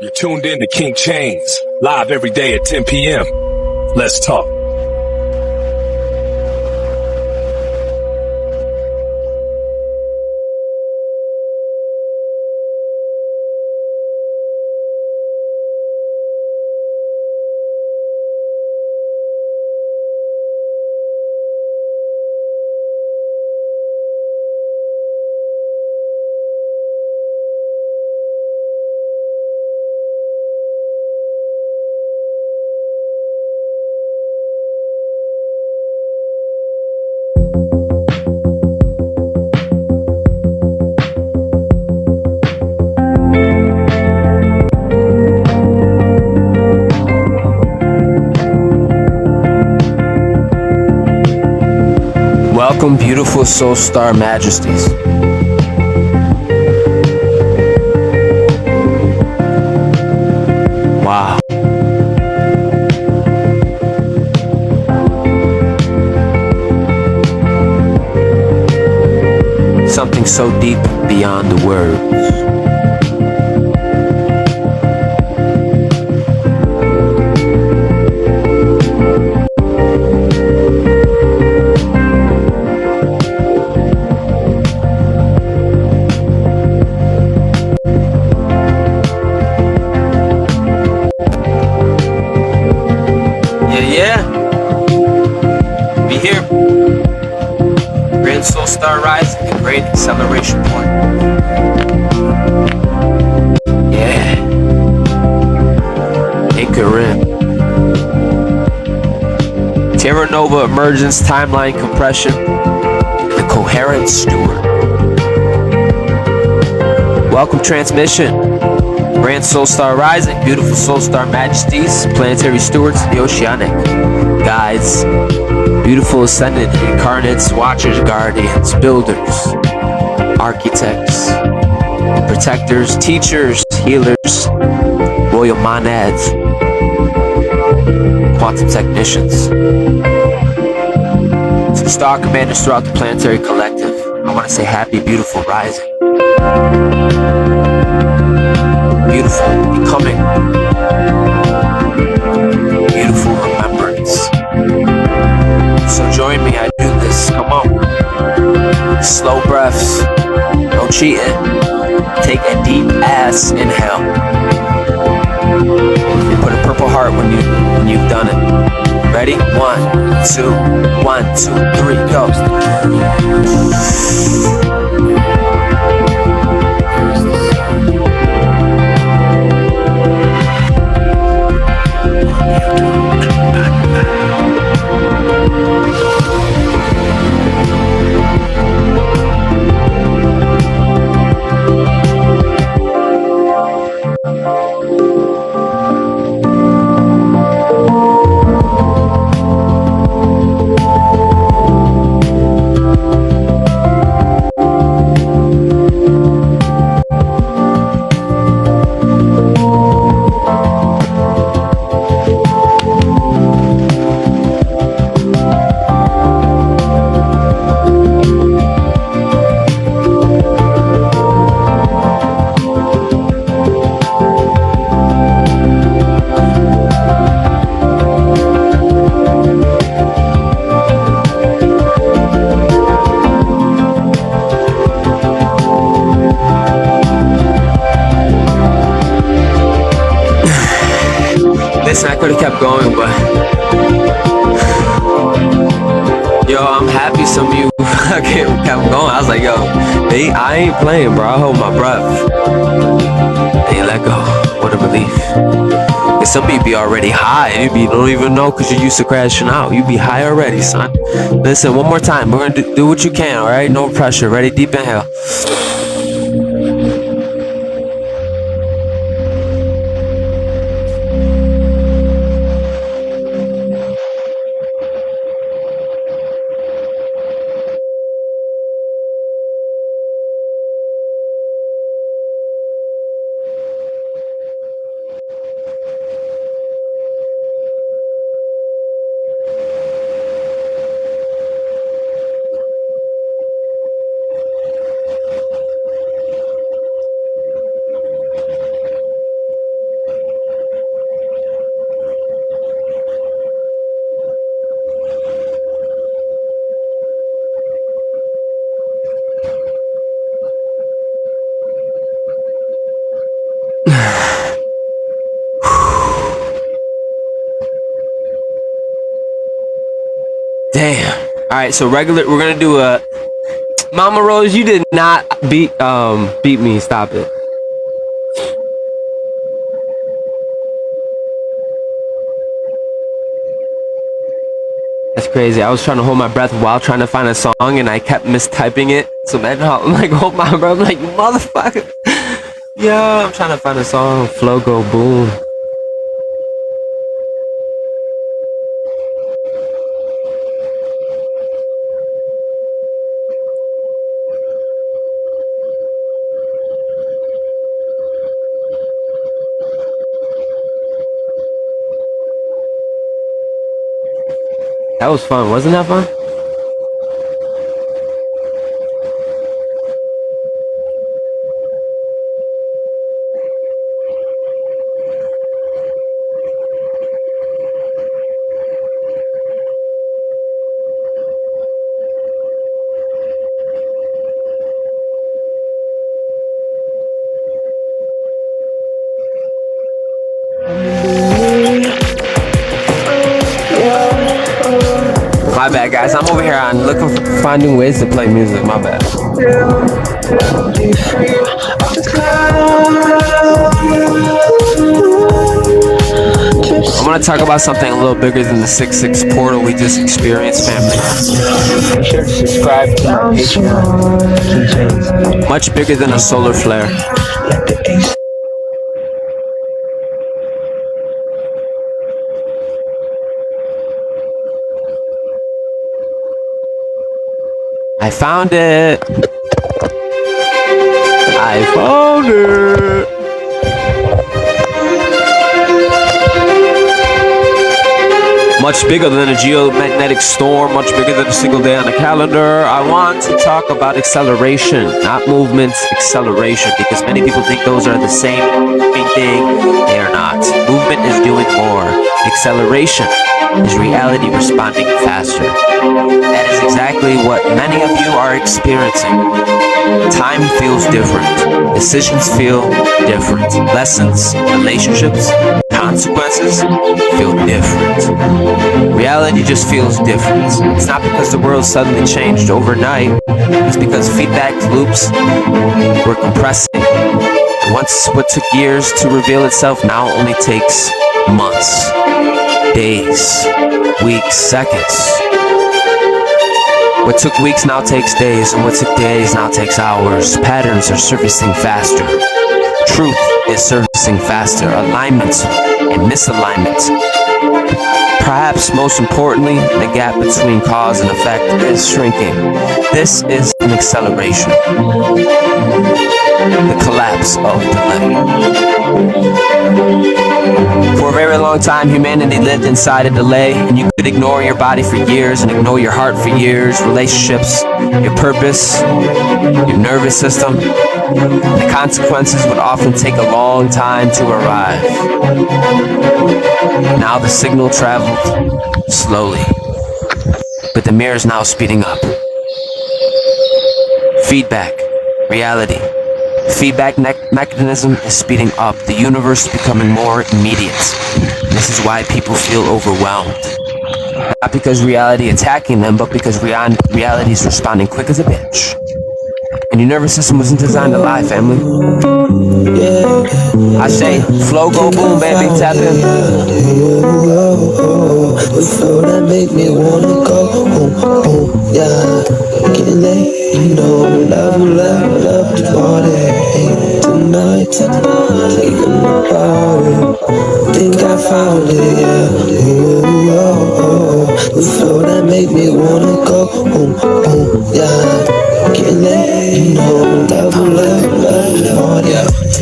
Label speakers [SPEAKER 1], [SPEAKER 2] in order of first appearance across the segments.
[SPEAKER 1] You're tuned in to King Chains, live every day at 10 p.m. Let's talk.
[SPEAKER 2] Welcome, beautiful soul star majesties. Wow. Something so deep beyond the words. Be here. Grand Soul Star Rising, a great acceleration point. Yeah. Coherent. Terra Nova Emergence Timeline Compression. The Coherent Steward. Welcome transmission. Grand Soul Star Rising, beautiful Soul Star Majesties, Planetary Stewards, the Oceanic Guides, beautiful Ascendant Incarnates, Watchers, Guardians, Builders, Architects, Protectors, Teachers, Healers, Royal Monads, Quantum Technicians, to Star Commanders throughout the Planetary Collective. I want to say happy, beautiful rising. Beautiful becoming, beautiful remembrance. So join me, I do this, come on. Slow breaths, no cheating. Take a deep ass inhale. And put a purple heart when you've done it. Ready? 1, 2, 1, 2, 3, go. Listen, I could have kept going, but yo, I'm happy some of you kept going. I was like, yo, I ain't playing, bro. I hold my breath. Hey, let go. What a relief. Cause some of you be already high. You don't even know because you're used to crashing out. You be high already, son. Listen, one more time. We're gonna do what you can, all right? No pressure. Ready? Deep inhale. right, so regular. We're gonna do a Mama Rose. You did not beat me. Stop it. That's crazy. I was trying to hold my breath while trying to find a song, and I kept mistyping it. So man, I'm like, hold my breath. I'm like, you motherfucker. Yeah, I'm trying to find a song. Flow go boom. That was fun. Wasn't that fun? My bad, guys. I'm over here on looking for finding ways to play music. My bad. I'm gonna talk about something a little bigger than the 6-6 portal we just experienced, family.
[SPEAKER 3] Be sure to subscribe to my Patreon. Keychains.
[SPEAKER 2] Much bigger than a solar flare. I found it. I found it. Much bigger than a geomagnetic storm, much bigger than a single day on the calendar. I want to talk about acceleration, not movement, acceleration, because many people think those are the same thing. They are not. Movement is doing more. Acceleration is reality responding faster. That is exactly what many of you are experiencing. Time feels different. Decisions feel different. Lessons, relationships, consequences feel different. Reality just feels different. It's not because the world suddenly changed overnight. It's because feedback loops were compressing. Once what took years to reveal itself now only takes months, days, weeks, seconds. What took weeks now takes days, and what took days now takes hours. Patterns are surfacing faster. Truth is surfacing faster. Alignment and misalignment. Perhaps most importantly, the gap between cause and effect is shrinking. This is an acceleration. The collapse of delay. For a very long time, humanity lived inside a delay, and you could ignore your body for years and ignore your heart for years, relationships, your purpose, your nervous system. The consequences would often take a long time to arrive. Now the signal traveled slowly, but the mirror is now speeding up. Feedback, reality. Feedback mechanism is speeding up. The universe is becoming more immediate. This is why people feel overwhelmed. Not because reality attacking them, but because reality is responding quick as a bitch. And your nervous system wasn't designed to lie, family. I say, flow go boom, baby, tap in.
[SPEAKER 4] The flow that make me wanna go home, yeah. Getting late, you know, love the party. Tonight, thinking about it. Think I found it, yeah. The flow that make me wanna go home, yeah. Getting late, you know, love the party.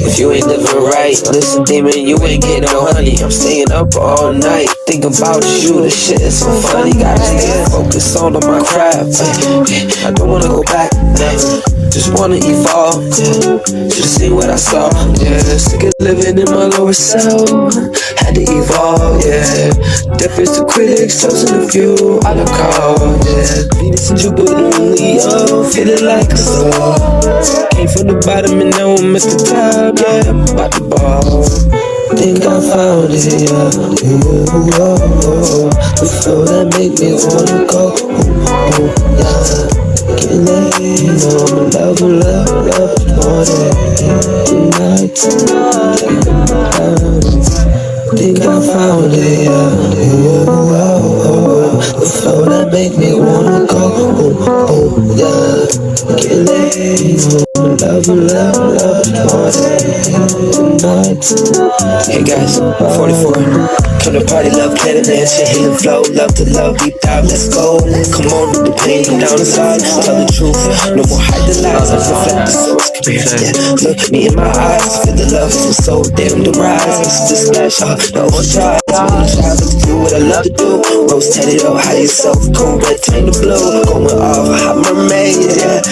[SPEAKER 4] If you ain't living right, listen, demon, you ain't getting no honey. I'm staying up all night, thinking about you. This shit is so funny. Gotta stay focused on my craft. I don't wanna go back, never. Just wanna evolve, just see what I saw. Yeah, sick of living in my lower self. Had to evolve, yeah. Death is the critics, chosen a few. I look out, yeah. Venus and Jupiter and Leo, feeling like a star. Came from the bottom and now I'm at the top, yeah. I'm about the ball. Think think I found it, yeah. The flow that make me wanna go, yeah. Getting laid, you know I'm in love, more than tonight. Think I found it, yeah. The flow that make me wanna go, yeah. Getting laid, you know I'm in love, more than tonight. Hey guys, 44. Come to party, love, planet, man, shit, healing flow, love to love, deep dive, let's go. Come on, with the pain, down the side, tell the truth, no more hide the lies, I reflect the source, yeah. Look me in my eyes, feel the love, feel so damn the rise, it's the splash, no one tries, I'm gonna try to do what I love to do, rose tatted up, high yourself, cold red, turn to blue, going off, hot mermaid, yeah,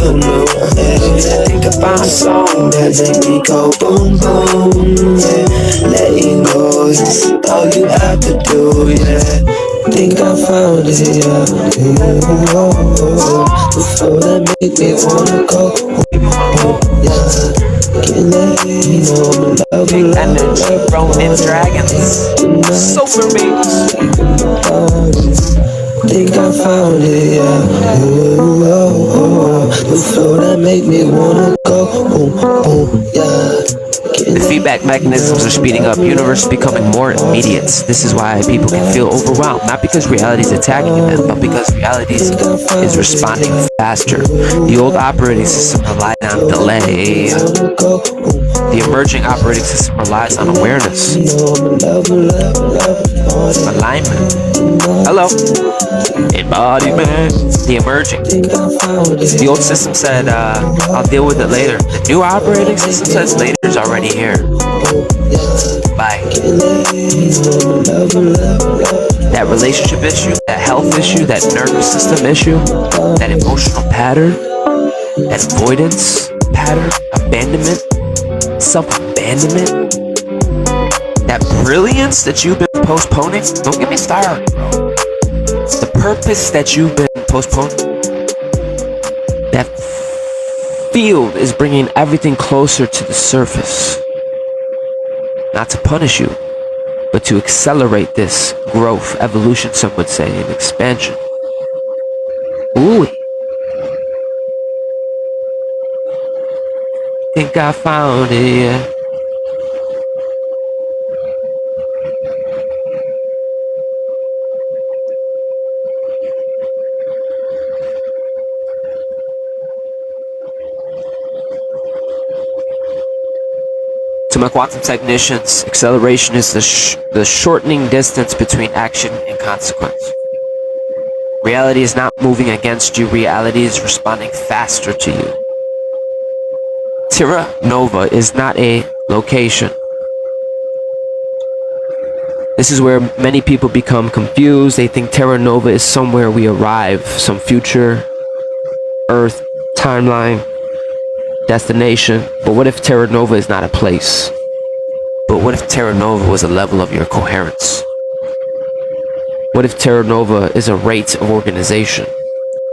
[SPEAKER 4] who knew, yeah. I think I found a song that make me go boom, boom, yeah, letting go, all you have to do, yeah. Think I found it, yeah. The flow that make me wanna go, yeah. Getting laid, you know I'm in love,
[SPEAKER 2] Big energy, Ronin dragons, super beats.
[SPEAKER 4] Think I found it, yeah. The flow that make me wanna go, yeah.
[SPEAKER 2] The feedback mechanisms are speeding up. Universe is becoming more immediate. This is why people can feel overwhelmed. Not because reality is attacking them, but because reality is responding faster. The old operating system relied on delay. The emerging operating system relies on awareness. Alignment. Hello. Embodiment. The emerging. The old system said, I'll deal with it later. The new operating system says later is already here. Bye. That relationship issue, that health issue, that nervous system issue, that emotional pattern, that avoidance pattern, abandonment, self-abandonment, that brilliance that you've been postponing. Don't get me started, bro. The purpose that you've been postponing, that field is bringing everything closer to the surface. Not to punish you, but to accelerate this growth, evolution, some would say, and expansion. Ooh. Think I found it, yeah. To my quantum technicians, acceleration is the shortening distance between action and consequence. Reality is not moving against you, reality is responding faster to you. Terra Nova is not a location. This is where many people become confused. They think Terra Nova is somewhere we arrive, some future, Earth, timeline, destination. But what if Terra Nova is not a place? But what if Terra Nova was a level of your coherence? What if Terra Nova is a rate of organization?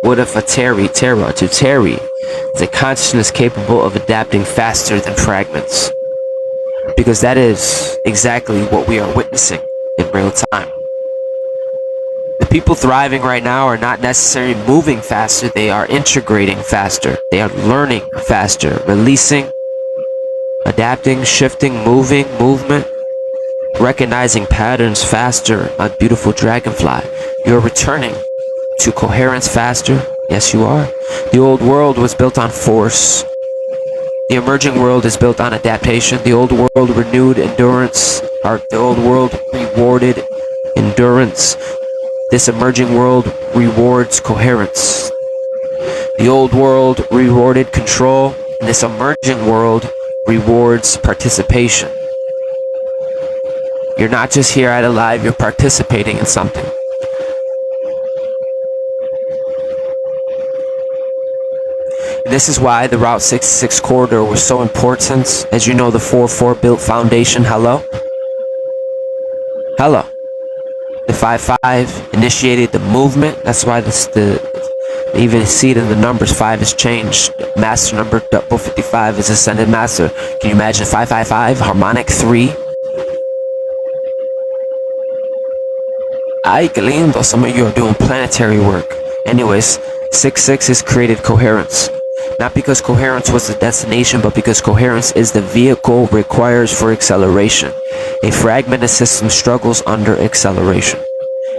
[SPEAKER 2] What if a Terra is a consciousness capable of adapting faster than fragments? Because that is exactly what we are witnessing in real time. The people thriving right now are not necessarily moving faster, they are integrating faster. They are learning faster, releasing, adapting, shifting, movement, recognizing patterns faster. A beautiful dragonfly. You're returning to coherence faster. Yes, you are. The old world was built on force. The emerging world is built on adaptation. The old world renewed endurance. The old world rewarded endurance. This emerging world rewards coherence. The old world rewarded control, and this emerging world rewards participation. You're not just here at Alive, you're participating in something. And this is why the Route 66 corridor was so important. As you know, the 4-4 built foundation. Hello? Hello. The 5-5 initiated the movement. That's why you even see it in the numbers. 5 has changed. Master number 55 is ascended master. Can you imagine 555? Harmonic 3. Ay, que lindo. Some of you are doing planetary work. Anyways, 6-6 has created coherence. Not because coherence was the destination, but because coherence is the vehicle required for acceleration. A fragmented system struggles under acceleration.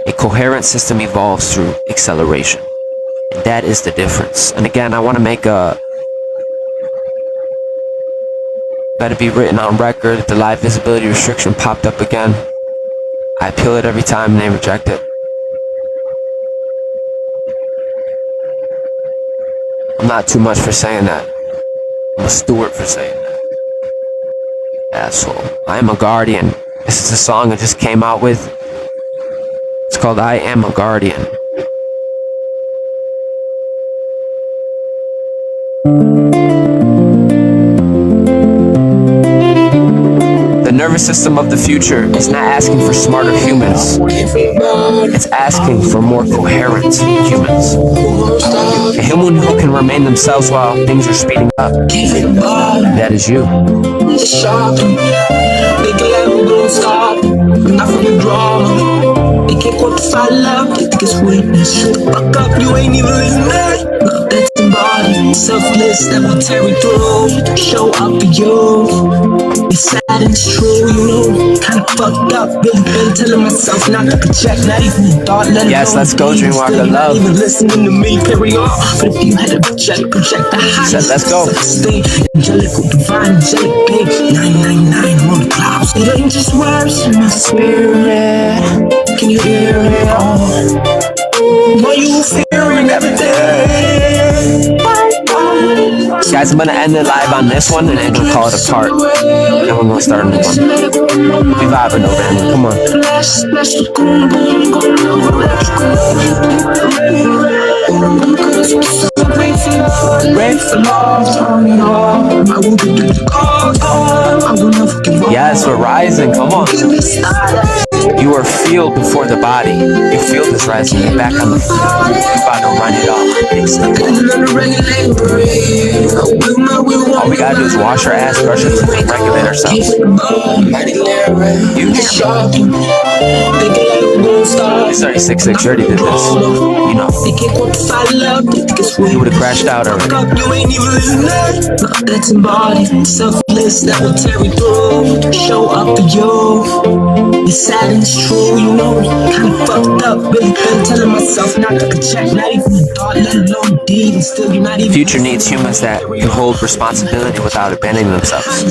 [SPEAKER 2] A coherent system evolves through acceleration. And that is the difference. And again, I want to make a... Let it be written on record. The live visibility restriction popped up again. I appeal it every time and they reject it. I'm not too much for saying that. I'm a steward for saying that. Asshole. I am a guardian. This is a song I just came out with. It's called I Am a Guardian. The nervous system of the future is not asking for smarter humans. It's asking for more coherent humans. A human who can remain themselves while things are speeding up. That is you.
[SPEAKER 4] They can't quantify love, they think it's weakness. Shut the fuck up, you ain't even listening. That's embodied, selfless, that will tear through. Show up for you. It's sad and it's true, you know. Kinda fucked up, really been telling myself not to project, not even a thought.
[SPEAKER 2] Yes, let's go, Dreamwalker Love.
[SPEAKER 4] Not even listening to me, period. But if you had a project the highest.
[SPEAKER 2] Let's go.
[SPEAKER 4] Angelical, divine, angelic being. 999 on the clouds. It ain't just words in my spirit. Can you hear it all? What you fearing every day?
[SPEAKER 2] Guys, I'm gonna end the live on this one and then we'll call it a part. Then we're gonna start a new one. We vibing though, man. Come on. Yes, we're rising. Come on. You are fueled before the body. Your field is rising. You're back on the field. You're about to run it all. All we gotta do is wash our ass, brush our teeth, and regulate ourselves. It's already 6-6. You already did this. You know. You would have crashed out already.
[SPEAKER 4] That's embodied, selfless, that will tear you through. Show up for you. It's sad and it's true, you know. Kinda fucked up, really been telling myself not to project, not even a thought, let alone a deed. And still you're not even.
[SPEAKER 2] Future needs humans that can hold responsibility without abandoning themselves.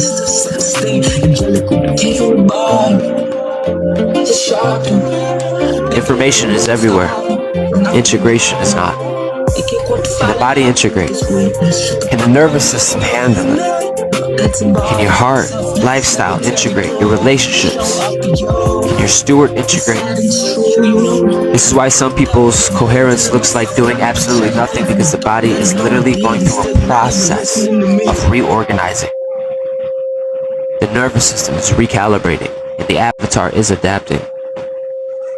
[SPEAKER 2] Information is everywhere. Integration is not. Can the body integrate? Can the nervous system handle it? Can your heart, lifestyle integrate? Your relationships? Can your steward integrate? This is why some people's coherence looks like doing absolutely nothing, because the body is literally going through a process of reorganizing. The nervous system is recalibrating, and the avatar is adapting.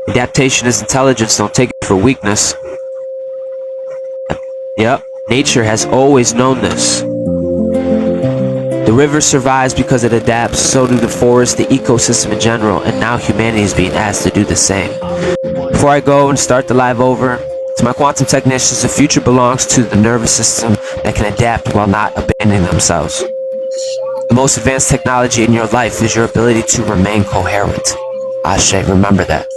[SPEAKER 2] Adaptation is intelligence, don't take it for weakness. Yep, nature has always known this. The river survives because it adapts, so do the forest, the ecosystem in general, and now humanity is being asked to do the same. Before I go and start the live over, to my quantum technicians, the future belongs to the nervous system that can adapt while not abandoning themselves. The most advanced technology in your life is your ability to remain coherent. Ashe, remember that.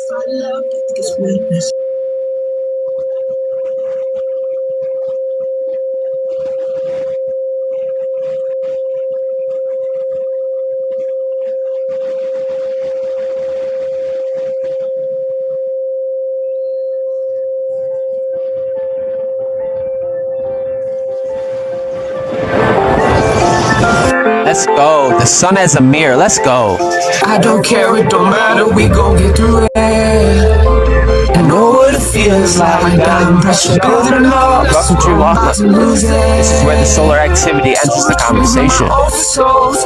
[SPEAKER 2] Let's go. The sun as a mirror. Let's go.
[SPEAKER 4] I don't care, it don't matter, we gon' get through it. I know what it feels like, I'm pressure building up.
[SPEAKER 2] Welcome to Dreamwalker. This is where the solar activity enters the conversation.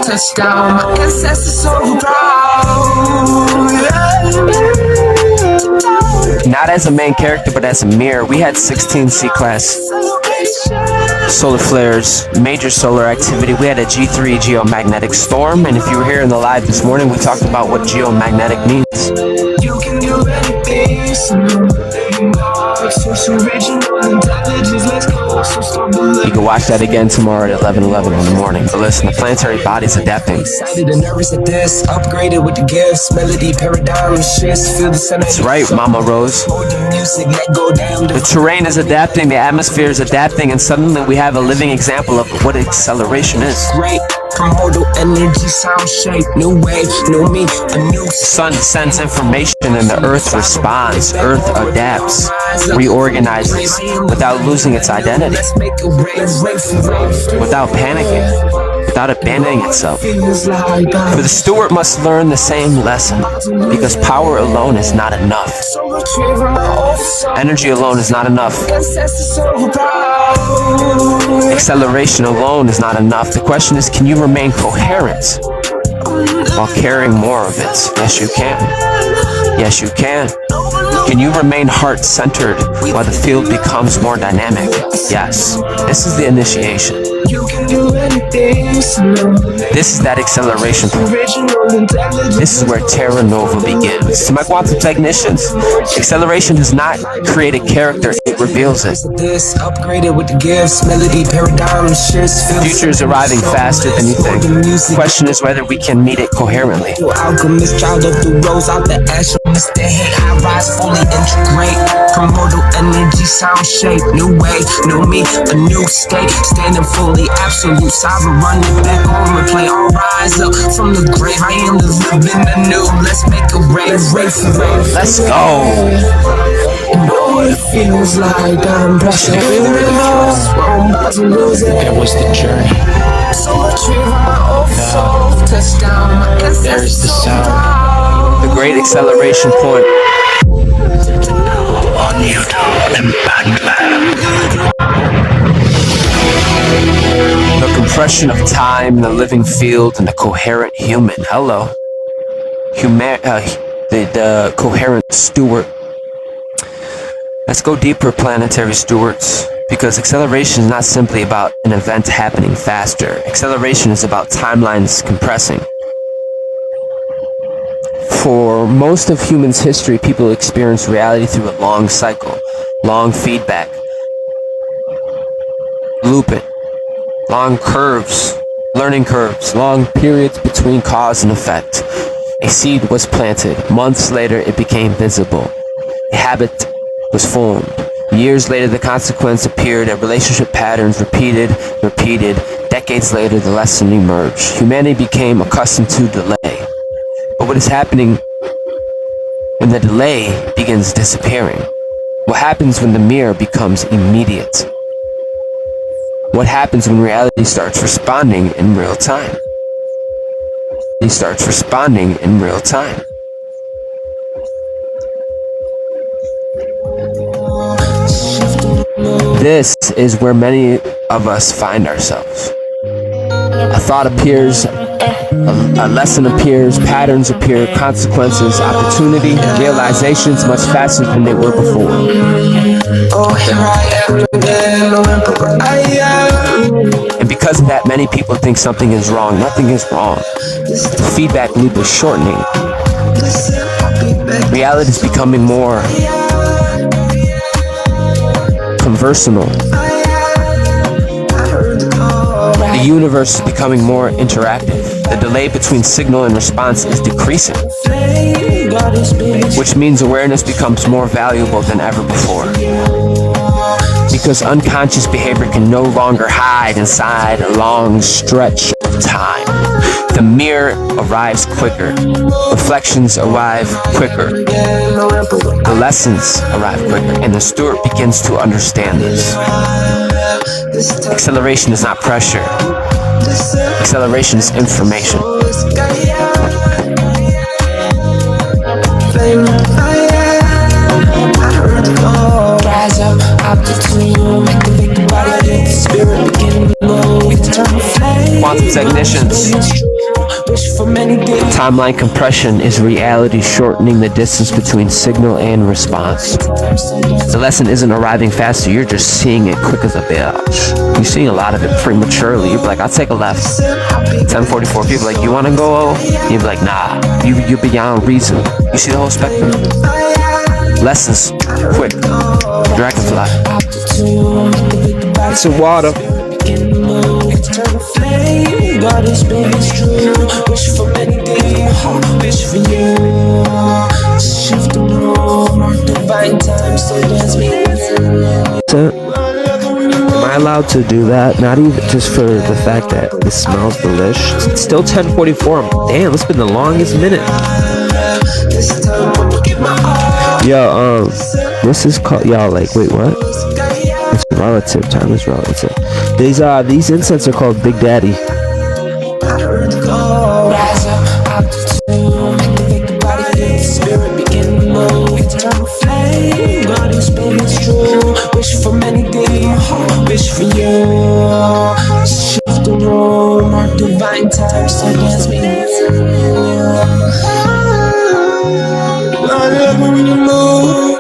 [SPEAKER 4] Touchdown, my ancestors so proud.
[SPEAKER 2] Not as a main character, but as a mirror. We had 16 C class. solar flares, major solar activity. We had a G3 geomagnetic storm, and if you were here in the live this morning, we talked about what geomagnetic means.
[SPEAKER 4] You can do anything,
[SPEAKER 2] You can watch that again tomorrow at 11:11 in the morning. But listen, the planetary body's adapting.
[SPEAKER 4] Excited and nervous at this, upgraded with the gifts, melody, paradigm shifts, feel the sun.
[SPEAKER 2] That's right, Mama Rose. The terrain is adapting, the atmosphere is adapting, and suddenly we have a living example of what acceleration is.
[SPEAKER 4] Great, modal energy, sound shape, new wave, new me, a new
[SPEAKER 2] sun sends information and the earth responds. Earth adapts, reorganizes without losing its identity, without panicking, without abandoning itself. For the steward must learn the same lesson, because power alone is not enough. Energy alone is not enough. Acceleration alone is not enough. The question is, can you remain coherent while carrying more of it? Yes, you can. Yes, you can. Can you remain heart-centered while the field becomes more dynamic? Yes. This is the initiation. This is that acceleration point. This is where Terra Nova begins. To my quantum technicians, acceleration does not create a character, it reveals it. The future is arriving faster than you think. The question is whether we can meet it coherently.
[SPEAKER 4] Modal energy, sound shape, new way, new me, a new state, standing fully absolute, sovereign, running back home and play, all rise up from the grave, I am the living anew, let's make a rave,
[SPEAKER 2] let's go.
[SPEAKER 4] You know what it feels like, I'm brushing I'm about to lose it.
[SPEAKER 3] That was the journey.
[SPEAKER 4] So much river, touchdown,
[SPEAKER 3] There's the sound.
[SPEAKER 2] The great acceleration point.
[SPEAKER 3] On YouTube, Embodiment.
[SPEAKER 2] The compression of time, the living field, and the coherent human. Hello. The Coherent Steward. Let's go deeper, planetary stewards, because acceleration is not simply about an event happening faster. Acceleration is about timelines compressing. For most of humans' history, people experience reality through a long cycle, long feedback, looping, long curves, learning curves, long periods between cause and effect. A seed was planted. Months later, it became visible. A habit was formed. Years later, the consequence appeared. A relationship patterns repeated. Decades later, the lesson emerged. Humanity became accustomed to delay. But what is happening when the delay begins disappearing? What happens when the mirror becomes immediate? What happens when reality starts responding in real time? It starts responding in real time. This is where many of us find ourselves. A thought appears, a lesson appears, patterns appear, consequences, opportunity, realizations much faster than they were before. And because of that, many people think something is wrong. Nothing is wrong. The feedback loop is shortening. Reality is becoming more conversational. The universe is becoming more interactive. The delay between signal and response is decreasing, which means awareness becomes more valuable than ever before. Because unconscious behavior can no longer hide inside a long stretch of time. The mirror arrives quicker. Reflections arrive quicker. The lessons arrive quicker, and the steward begins to understand this. Acceleration is not pressure. Acceleration is information.
[SPEAKER 4] Rise up, opportunity, make the victim body get the spirit begin to move. Eternal flame.
[SPEAKER 2] Quantum technicians.
[SPEAKER 4] Wish for many good
[SPEAKER 2] Timeline compression is reality shortening the distance between signal and response. The lesson isn't arriving faster, you're just seeing it quick as a bitch. You're seeing a lot of it prematurely. You're like, I'll take a left. 10:44, people like, you wanna go? You're like, nah, you're beyond reason. You see the whole spectrum? Lessons, quick. Dragonfly.
[SPEAKER 3] Some water.
[SPEAKER 2] Am I allowed to do that? Not even just for the fact that it smells delicious. It's still 10:44. Damn, it's been the longest minute. Yo, this is called, y'all, like, wait, what? It's relative. Time is relative. These incense are called Big Daddy.
[SPEAKER 4] Wish for many days, wish for you. Shift the room, our divine time, so dance me. I love when you move.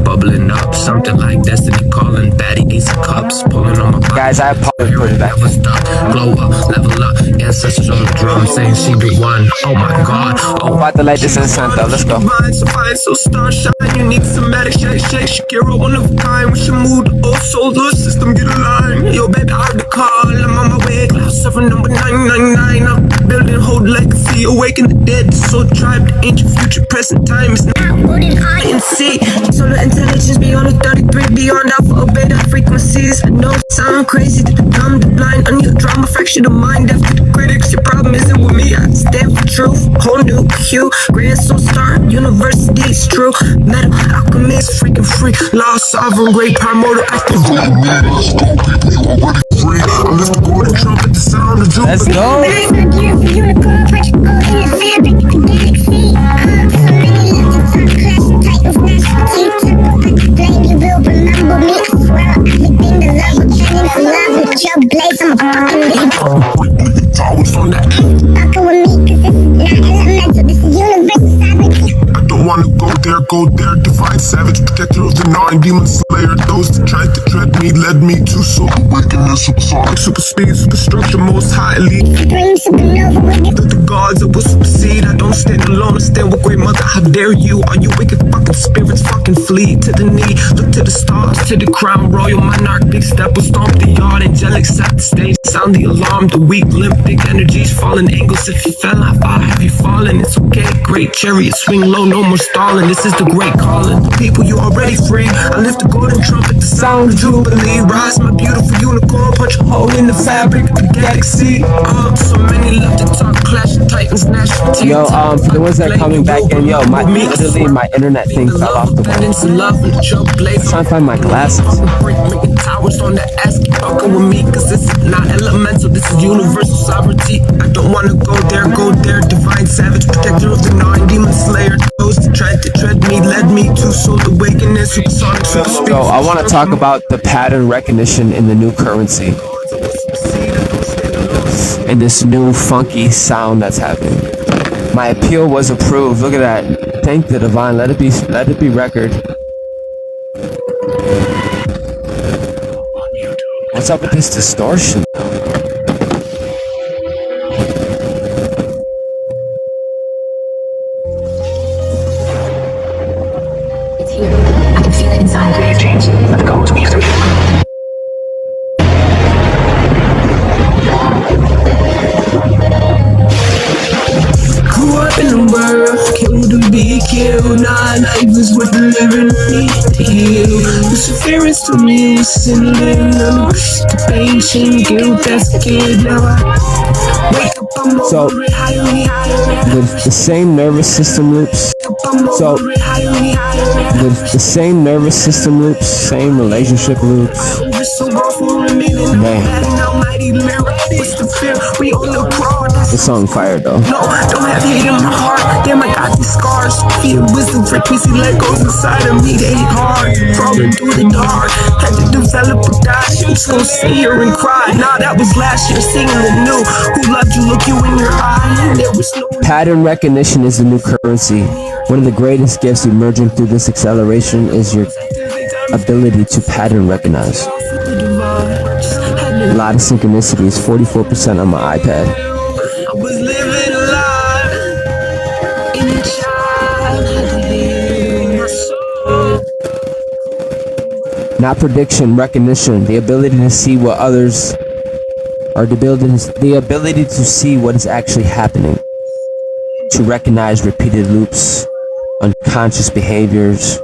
[SPEAKER 5] Bubbling up, something like destiny calling. Baddie ace of cups, pulling on my body.
[SPEAKER 2] Guys, I apologize for the back.
[SPEAKER 5] Never stop, glow up, level up. Ancestors on the drum saying she the one. Oh my god,
[SPEAKER 2] I'm about to light this incense though. Let's go.
[SPEAKER 5] So fine, so starshine, unique, somatic, shake, Shakira, one of a kind. When she moved, oh solar system, get aligned. Yo, baby, I heard the call, I'm on my way. Cloud 7, number 999. I'm building, hold legacy, awaken the dead. So tribe, the ancient future, present time is now. Rooted I and C. Solar intelligence beyond the 33, beyond alpha, beta frequencies. I know it sound crazy to the dumb, the blind, on your drama, fracture the mind. After the critics, your problem isn't with me. I stand for truth, whole new hue. Grand soul star, university, it's true. Metal alchemist, freaking free. Lost sovereign, great primordial active.
[SPEAKER 2] Let's go.
[SPEAKER 5] Go there, divine savage, protector of the nine demon slayer. Those that tried to tread me led me to soul awakening, supersonic, super speed, superstructure, most highly. The gods that will supersede. I don't stand alone, I stand with great mother. How dare you? All you wicked fucking spirits fucking flee to the knee. Look to the stars, to the crown, royal monarch. Big step will stomp the yard, angelic set the stage. Sound the alarm, the weak, limp, big energies, fallen angles. If you fell, I fall, have you fallen? It's okay, great chariot, swing low, no more stalling. This is the great calling. People, you already free. I lift the golden trumpet, the sound of jubilee. Rise, my beautiful unicorn, punch a hole in the fabric of the galaxy. So many left to talk, clash of titans, national team.
[SPEAKER 2] Yo, for the ones that are coming back in, yo, literally my internet thing fell off the wall. I'm trying to find my glasses.
[SPEAKER 5] Towers on the ask, fucking with me, cause this is not elemental, this is universal sovereignty. I don't wanna go there, divine savage, protector of the nine demon slayer. Those that tried to tread me led me to soul awakening, supersonic, super speed.
[SPEAKER 2] So I want to talk about the pattern recognition in the new currency and this new funky sound that's happening. My appeal was approved. Look at that. Thank the divine. Let it be record. What's up with this distortion?
[SPEAKER 6] It's here. I can feel it inside. Create change. Let go to me through.
[SPEAKER 5] Grew up in the world, killed and be killed. Nah, life is what the living need to heal. Perseverance to me is sinning. The pain, shame, guilt, that's a kid. Now I wake up, I'm
[SPEAKER 2] So
[SPEAKER 5] over it, higher.
[SPEAKER 2] the same nervous system loops So, the same nervous system loops, same relationship loops. Man. This song fire though.
[SPEAKER 4] No, don't have hate in my heart. Damn, I got these scars. Fear wisdom frequency let goes inside of me. They hit hard. Crawling through the dark. Had to develop a God. I'm just gonna sit here and cry. Nah, that was last year singing the new. Who loved you? Look you in your eye. There was no
[SPEAKER 2] Pattern recognition is the new currency. One of the greatest gifts emerging through this acceleration is your ability to pattern recognize. A lot of synchronicities, 44% on my iPad.
[SPEAKER 4] I was living a lie. In a child had to live my soul.
[SPEAKER 2] Not prediction, recognition, the ability to see what others are, the ability to see what is actually happening, to recognize repeated loops, unconscious behaviors,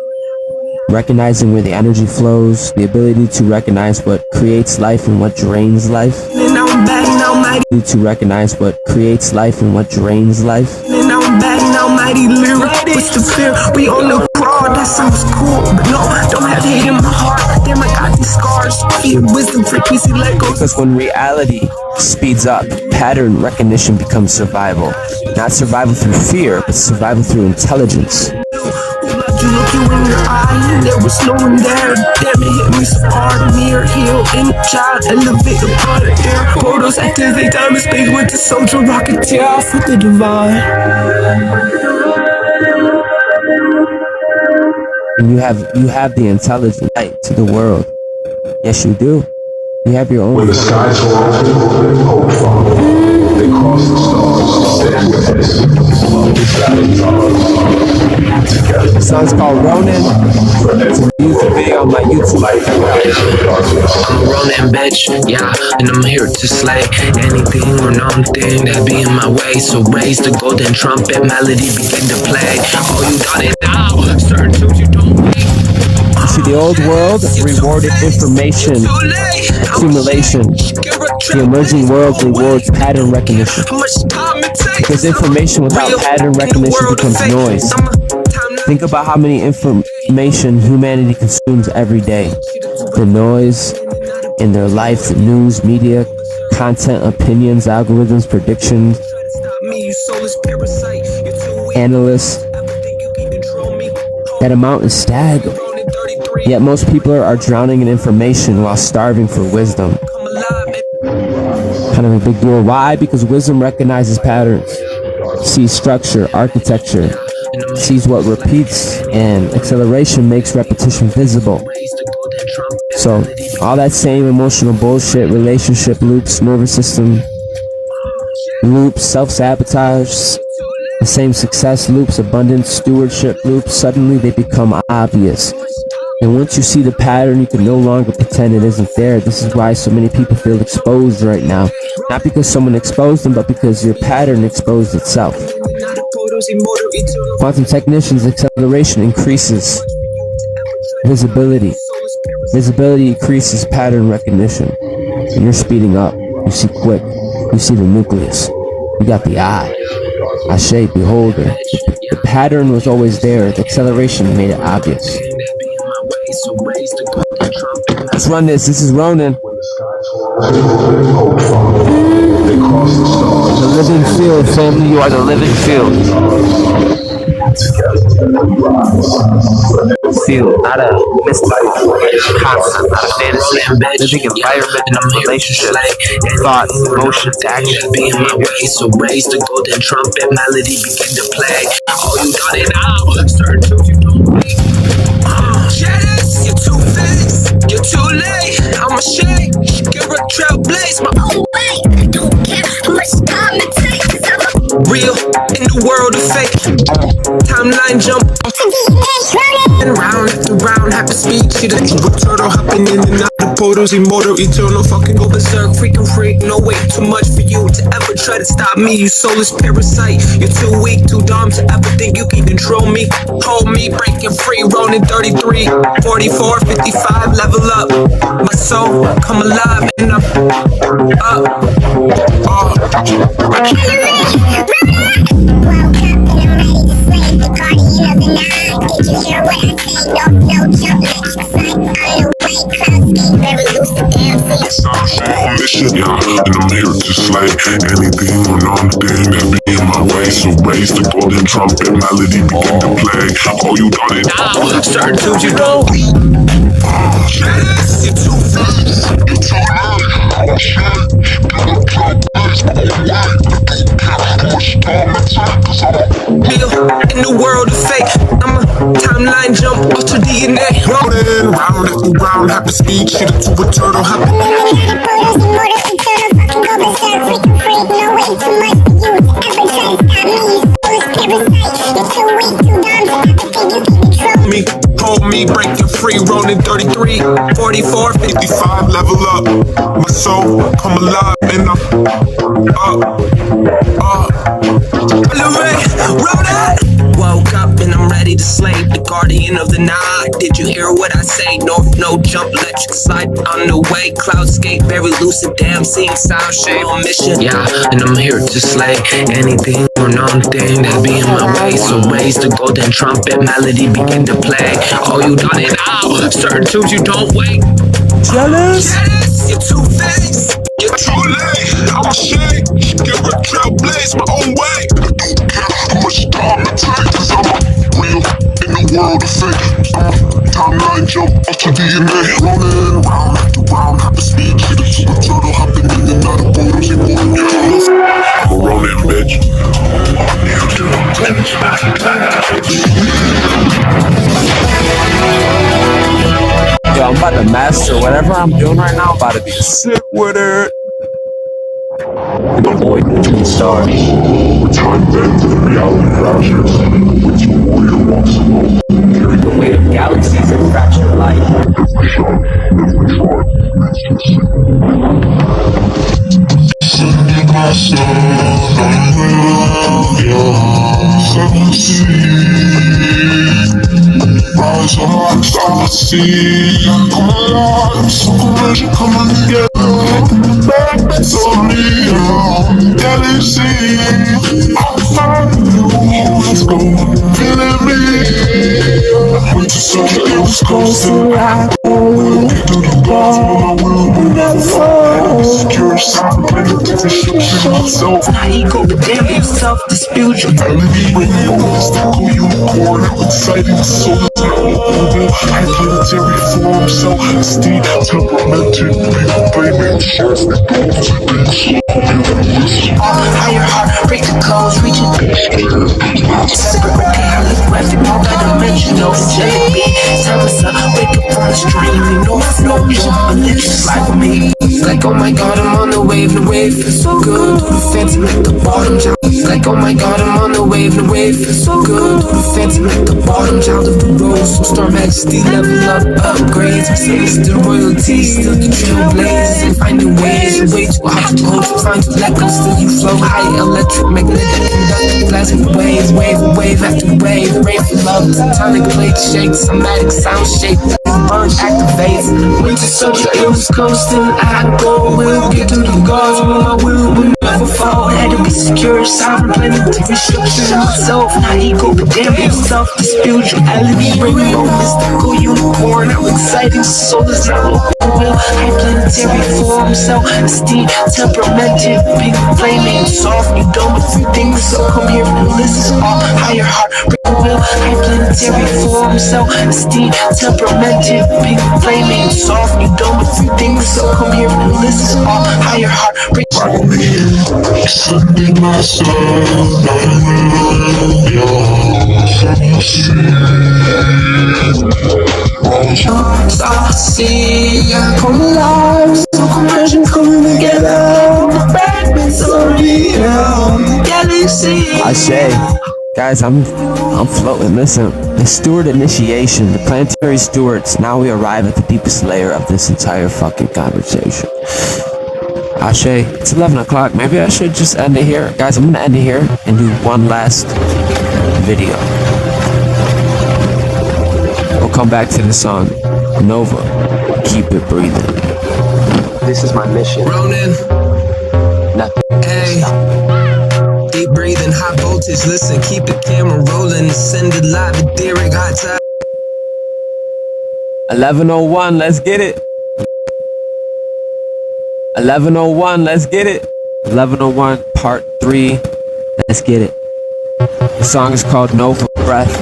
[SPEAKER 2] recognizing where the energy flows, the ability to recognize what creates life and what drains life,
[SPEAKER 4] And now I'm back, now mighty.
[SPEAKER 2] to recognize what creates life and what drains life.
[SPEAKER 4] And now I'm back, now mighty lyric. What's the fear? We on the crawl. That sounds cool, but no, don't have hate in my heart. Damn, I got these scars. Fear, wisdom, frequency, let go.
[SPEAKER 2] Because when reality speeds up, pattern recognition becomes survival. Not survival through fear, but survival through intelligence.
[SPEAKER 4] You look you in your eye, there was no one there. Damn, it hit me so hard. Mirror, heel, in the child, elevate the blood air. Portals activate time and space with the soldier rocketeer off with the divine.
[SPEAKER 2] And you have the intelligence light to the world. Yes, you do. You have your own.
[SPEAKER 5] When the skies were open, hope followed. They crossed the stars, staying with us.
[SPEAKER 2] The song's called Ronin. It's a music video on my YouTube.
[SPEAKER 4] I'm Ronin, bitch, yeah, and I'm here to slay anything or nothing that be in my way. So raise the golden trumpet, melody begin to play. Oh, you got it now, certain truths you don't make.
[SPEAKER 2] See, the old world rewarded information accumulation. The emerging world rewards pattern recognition. Because information without pattern recognition becomes noise. Think about how many information humanity consumes every day. The noise in their life, the news, media, content, opinions, algorithms, predictions, analysts. That amount is staggering. Yet most people are drowning in information while starving for wisdom. Kind of a big deal. Why? Because wisdom recognizes patterns, sees structure, architecture, sees what repeats, and acceleration makes repetition visible. So all that same emotional bullshit, relationship loops, nervous system loops, self-sabotage, the same success loops, abundance, stewardship loops, suddenly they become obvious. And once you see the pattern, you can no longer pretend it isn't there. This is why so many people feel exposed right now. Not because someone exposed them, but because your pattern exposed itself. Quantum technicians' acceleration increases visibility. Visibility increases pattern recognition. And you're speeding up. You see quick. You see the nucleus. You got the eye. Ashe, beholder. The pattern was always there. The acceleration made it obvious. Let's run this. This is Ronin. The living field, family. You are the living field. Field, not a mystical concept, not a fantasy. Living environment, relationship, thought, emotion, action.
[SPEAKER 4] Be in my way, so raise the golden trumpet, melody begin to play. Oh, you got it now. Certain truths you don't make. Jealous, you're too fast, you're too late. I'm a shake, you're a trailblaze. My own way, don't care how much time it takes. 'Cause I'm real in the world of fake. Timeline jump and round after round, happy speed. See the turtle hopping in and out the portals, immortal, eternal, fucking go berserk, freaking freak. No way, too much for you to ever try to stop me. You soulless parasite, you're too weak, too dumb to ever think you can control me. Hold me, breaking free, rolling 33, 44, 55, level up. My soul come alive and up. Welcome, and I'm ready to slay the party.
[SPEAKER 5] play. Anything or nothing that be in my way. So raise the golden trumpet, melody begin to play. Oh, you done it.
[SPEAKER 2] Now, certain tunes you don't.
[SPEAKER 5] Yes, you're too fast. You're too late. Oh shit. Get a club place. Oh wait. How much time it take? Cause I'm
[SPEAKER 4] In the world of fake, I'm a timeline jump, alter DNA.
[SPEAKER 5] rolling round after round, happy speed, shit to a turtle, happy. Me, hold me, break you free, rolling 33, 44, 55, level up. My soul come alive, and I'm
[SPEAKER 4] Roll that. Woke up and I'm ready to slay the guardian of the night. Did you hear what I say? North, no jump, electric slide on the way. Cloudscape, very lucid, damn, seeing sound shade on mission. Yeah, and I'm here to slay anything or nothing that be in my way. So raise the golden trumpet, melody begin to play. Oh, you done it now. Certain tunes you don't wait.
[SPEAKER 2] Jealous?
[SPEAKER 4] Jealous, you're too faced.
[SPEAKER 5] You're too late, I'm a shake. Get a trailblaze my own way. I don't care how much time it takes, cause I'm a real in the world of fake. I'm a timeline jump, alter DNA. Rolling round after round, happy speed, shit to a turtle, hopping in and out of boredoms, you wanna get lost. I'm a rolling bitch.
[SPEAKER 2] Yo, I'm about to master whatever I'm doing right now. I'm about to be sick with it.
[SPEAKER 3] The void between stars.
[SPEAKER 5] Time bends and reality crashes. Which warrior walks alone, carrying
[SPEAKER 3] The weight of galaxies and fraction of light.
[SPEAKER 5] every shot, every try, leads to a sending myself, I will rise on, I see. Come alive, some conversion coming together. It's only galaxy. I'll find you. Let's go. Feeling me. Went to such a East Coast and I get to the bottom. I will never fall. Secure sound, planetary ship myself.
[SPEAKER 4] Now you go damn yourself, dispute your
[SPEAKER 5] Melody rainbow, mystical unicorn, exciting soul is not global, high planetary form, self-esteem, temperamented, people blaming shots, they go to things,
[SPEAKER 4] higher heart, break the codes, reaching separate holographic, multi-dimensional, angelic being. Time is up, wake up on the stream, you know it's no jump, unleashed like me. Like oh my god, I'm on the wave feels so good. Do the fancy like the bottom child. Like oh my god, I'm on the wave feels so good. Do the fancy like the bottom child of the road. So star majesty, level up, upgrades. I'm saying still royalty, still the trailblazers and finding ways. Way too high to hold, trying to let go. Still you flow high, electric, magnetic, conductive, plasmic waves, wave after wave. Rain for love, tectonic plate shakes, somatic sound shape. Bunch activates. Winter soldier, it was coasting. I go, will get to the gods with my will, but never fall. Had to be secure, sovereign, planetary structure myself. Now ego, but damn yourself, dispute reality. Rainbow, mystical unicorn. How exciting, soul is not will. High planetary form, self-esteem, temperamented, pink, flaming, soft. You don't with three things, so come here and listen. All higher heart, will. High planetary form, self-esteem, temperamented, pink, flaming, soft. You don't with three things, so come here and listen. All higher heart,
[SPEAKER 5] like me, sending myself,
[SPEAKER 4] see, I come alive, so conversion coming together. Fragments of the galaxy.
[SPEAKER 2] I say, guys, I'm floating. Listen, the steward initiation, the planetary stewards. Now we arrive at the deepest layer of this entire fucking conversation. Ashe, it's 11 o'clock. Maybe I should just end it here. Guys, I'm gonna end it here and do one last video. We'll come back to the song Nova. Keep it breathing.
[SPEAKER 3] This is my mission.
[SPEAKER 4] Ronin,
[SPEAKER 3] Nothing.
[SPEAKER 4] hey. Deep breathing, high voltage. Listen, keep the camera rolling. Send it live at Derek Hot Time.
[SPEAKER 2] 11:01. Let's get it. 11:01. Let's get it. 1101 Part 3. Let's get it. The song is called Nova Breath.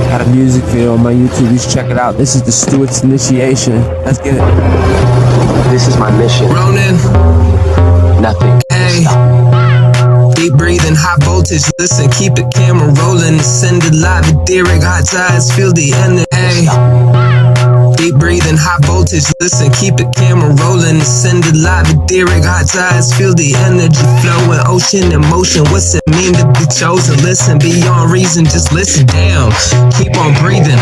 [SPEAKER 2] Got a music video on my YouTube. You should check it out. This is the Steward's Initiation. Let's get it.
[SPEAKER 3] This is my mission.
[SPEAKER 4] Ronin,
[SPEAKER 3] Nothing.
[SPEAKER 4] hey. Deep breathing, high voltage, listen, keep the camera rolling, send it live, etheric, hot tides, feel the energy. Deep breathing, high voltage, listen, keep the camera rolling, send it live, etheric, hot tides, feel the energy flowing, ocean in motion, what's it mean to be chosen? Listen, beyond reason, just listen, damn, keep on breathing.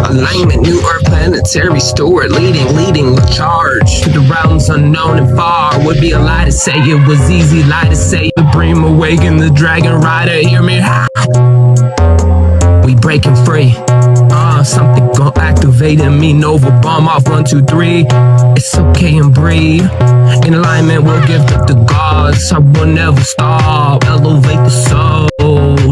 [SPEAKER 4] Alignment, new earth, planetary steward, leading the charge to the realms unknown and far. Would be a lie to say it was easy, lie to say the dream awaken, the dragon rider, hear me. We breaking free. Something gon' activate in me. Nova bomb off 1, 2, 3. It's okay and breathe. In alignment, we'll give up the gods. I will never stop. Elevate the soul,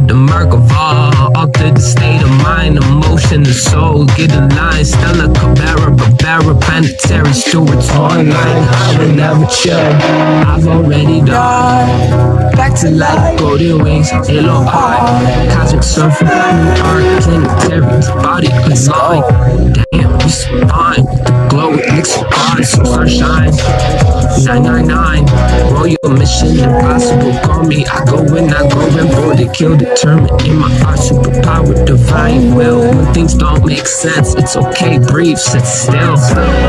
[SPEAKER 4] the Merkava, alter the state of mind, emotion, the soul. Get aligned. Stella Barbara, planetary stewards online. I will never chill. I've already died. Back to life, golden wings, halo eye, cosmic surfer, art, planetary body, aligned. Damn, we sublime with the glow, it makes it hard, so sunshine. 999, royal mission, impossible. Call me, I go in, board to kill, determined in my heart, superpower, divine will. When things don't make sense, it's okay, breathe, sit still.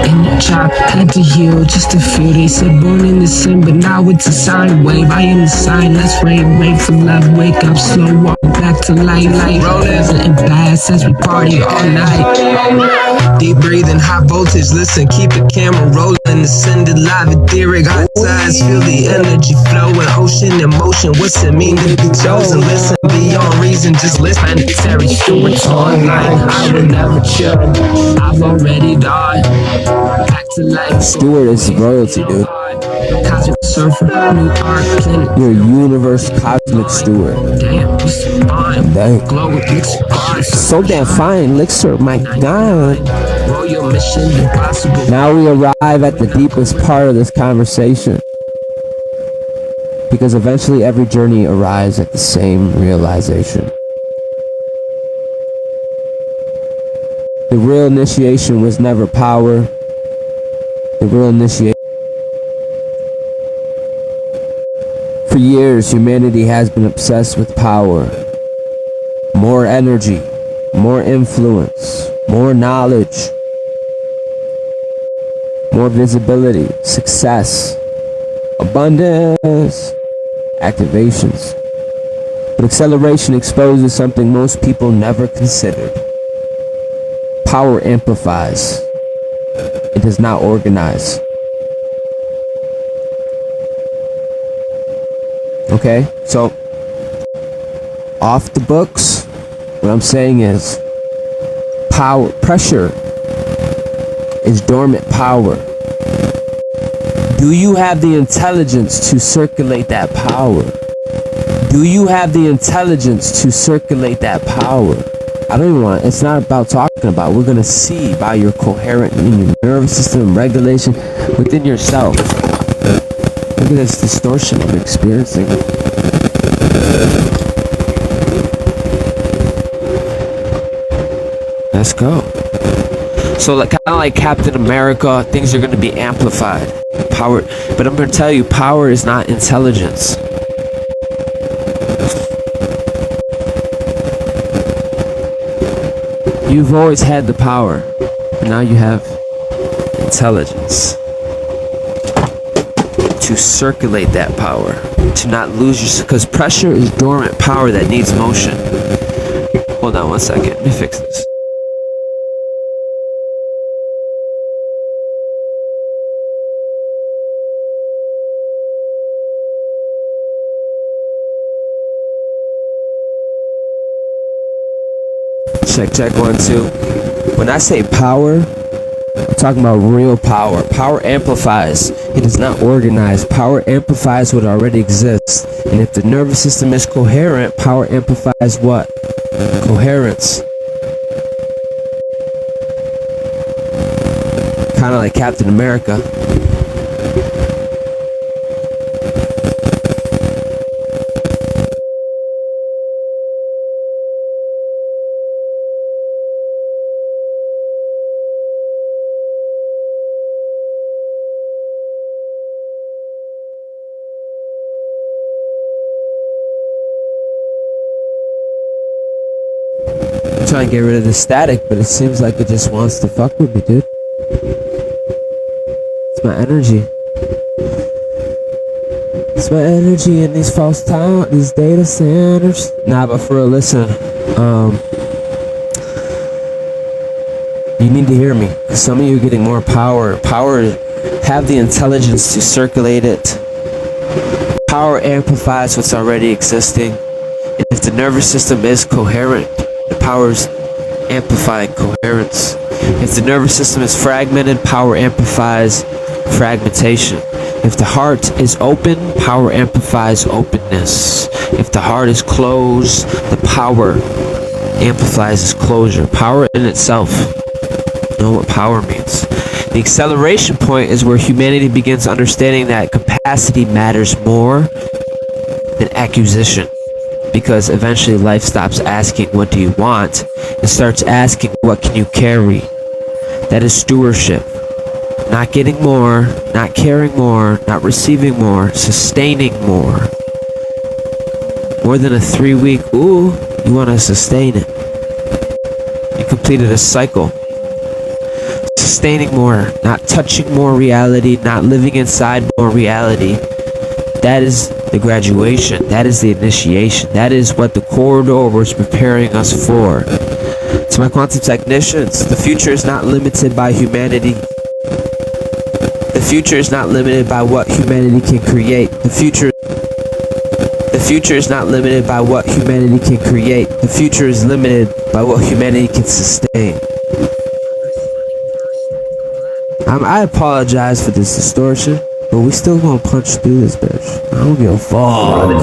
[SPEAKER 4] In the chop, had to heal just to feel. They said born in the sin, but now it's a sine wave. I am the sign, let's rain, wait for love, wake up, slow walk back to light, present and past as we party all night. Deep breathing, high voltage, listen, keep the camera rolling, ascend it live, etheric, hot tides, feel the energy flowing, ocean in motion, what's it mean to be chosen? Listen, beyond reason, just listen. Planetary stewards online, I will never chill. I've already died. Back to life.
[SPEAKER 2] Steward is royalty, dude.
[SPEAKER 4] Cosmic surfer, new art, planet.
[SPEAKER 2] You're a universe cosmic steward.
[SPEAKER 4] Damn, this is fine.
[SPEAKER 2] Dang.
[SPEAKER 4] Glow with mixed bars.
[SPEAKER 2] So damn fine, Elixir, my god.
[SPEAKER 4] Royal mission, impossible.
[SPEAKER 2] Now we arrive at the deepest part of this conversation. Because eventually every journey arrives at the same realization. The real initiation was never power. The real initiation. For years, humanity has been obsessed with power. More energy, more influence, more knowledge, more visibility, success, abundance, activations. But acceleration exposes something most people never considered. Power amplifies. It does not organize. Okay, so off the books, what I'm saying is power, pressure is dormant power. Do you have the intelligence to circulate that power? Do you have the intelligence to circulate that power? I don't even want, it's not about talking about, we're going to see by your coherent in your nervous system regulation within yourself. Look at this distortion I'm experiencing. Let's go. So like, kind of like Captain America, things are going to be amplified. Power, but I'm going to tell you, power is not intelligence. You've always had the power, but now you have intelligence to circulate that power, to not lose your, because pressure is dormant power that needs motion. Hold on one second, let me fix this. Check 1 2. When I say power, I'm talking about real power. Power amplifies. It is not organized. Power amplifies what already exists. And if the nervous system is coherent, power amplifies what? Coherence. Kind of like Captain America. trying to get rid of the static, but it seems like it just wants to fuck with me, dude. It's my energy. It's my energy in these false towns, these data centers. Nah, but for real, listen. You need to hear me. Cause some of you are getting more power. Power, have the intelligence to circulate it. Power amplifies what's already existing. And if the nervous system is coherent, the power's amplifying coherence. If the nervous system is fragmented, power amplifies fragmentation. If the heart is open, power amplifies openness. If the heart is closed, the power amplifies its closure. Power in itself. You know what power means. The acceleration point is where humanity begins understanding that capacity matters more than acquisition. Because eventually life stops asking, what do you want? And starts asking, what can you carry? That is stewardship. Not getting more, not caring more, not receiving more, sustaining more. More than a 3-week, ooh, you want to sustain it. You completed a cycle. Sustaining more, not touching more reality, not living inside more reality. That is the graduation. That is the initiation. That is what the corridor was preparing us for. To my quantum technicians, the future is not limited by humanity. The future is not limited by what humanity can create. The future is not limited by what humanity can create. The future is limited by what humanity can sustain. I apologize for this distortion, but we still gonna punch through this bitch. I don't give a fuck.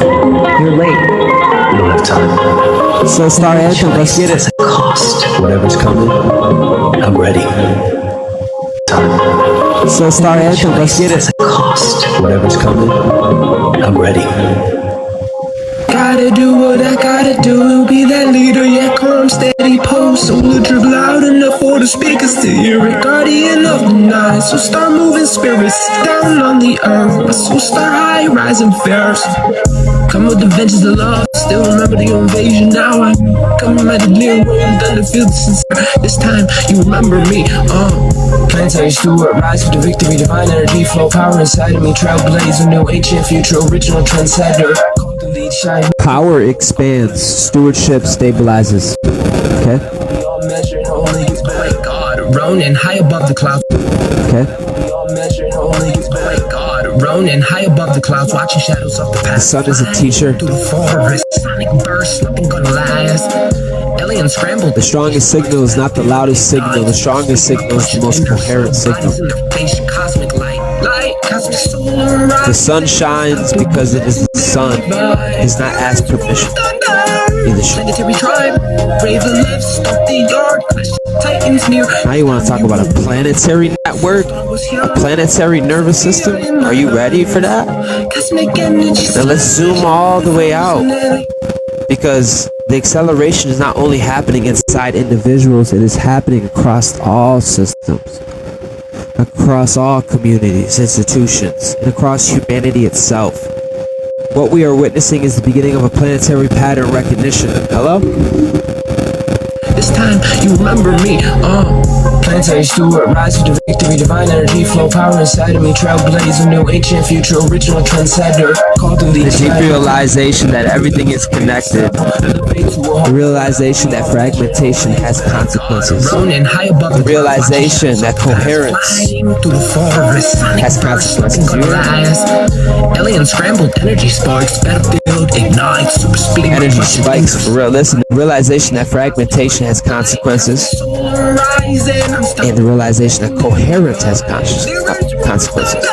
[SPEAKER 6] You're late. We don't have time.
[SPEAKER 2] So Star Anthem, let's get it.
[SPEAKER 6] Cost. Whatever's coming, I'm ready. Time.
[SPEAKER 2] So Star Anthem, let's get it.
[SPEAKER 6] Cost. Whatever's coming, I'm ready.
[SPEAKER 4] Gotta do what I gotta do, be that leader, yeah, calm, steady pose. Solar drip loud enough for the speakers to hear it. Guardian of the night, so start moving spirits down on the earth. My soul star high, rising fierce. Come with the vengeance of love, still remember the invasion. Now I'm coming at the near room, done to feel the sincere. This time you remember me, Planetary Steward, rise for the victory, divine energy flow, power inside of me, trailblazer, new ancient future, original trendsetter.
[SPEAKER 2] Power expands, stewardship stabilizes. Okay?
[SPEAKER 4] We all measuring only His great God, Ronin high above the clouds.
[SPEAKER 2] Okay?
[SPEAKER 4] We all measuring only His great God, Ronin high above the clouds, watching shadows of the past.
[SPEAKER 2] The sun is a teacher.
[SPEAKER 4] Through the forest, sonic burst, nothing gonna last. Alien scrambled.
[SPEAKER 2] The strongest signal is not the loudest signal. The strongest signal is the most coherent signal.
[SPEAKER 4] Cosmic light, cosmic solar.
[SPEAKER 2] The sun shines because it is the sun. It does not ask permission. Neither should.
[SPEAKER 4] Planetary tribe, brave the left, stop the yard, Titans near.
[SPEAKER 2] Now you want to talk about a planetary network? A planetary nervous system? Are you ready for that? Now let's zoom all the way out. Because the acceleration is not only happening inside individuals, it is happening across all systems, across all communities, institutions, and across humanity itself. What we are witnessing is the beginning of a planetary pattern recognition. Hello?
[SPEAKER 4] This time you remember me, Planetary Steward, rise for the victory, divine energy flow, power inside of me, trailblazer, new ancient future, original trendsetter.
[SPEAKER 2] The deep realization that everything is connected. The realization that fragmentation has consequences. The realization that coherence has consequences.
[SPEAKER 4] Alien scrambled energy sparks, battlefield ignites, super speed.
[SPEAKER 2] Energy spikes, for real. Listen, the realization that fragmentation has consequences, and the realization that coherence has consequences.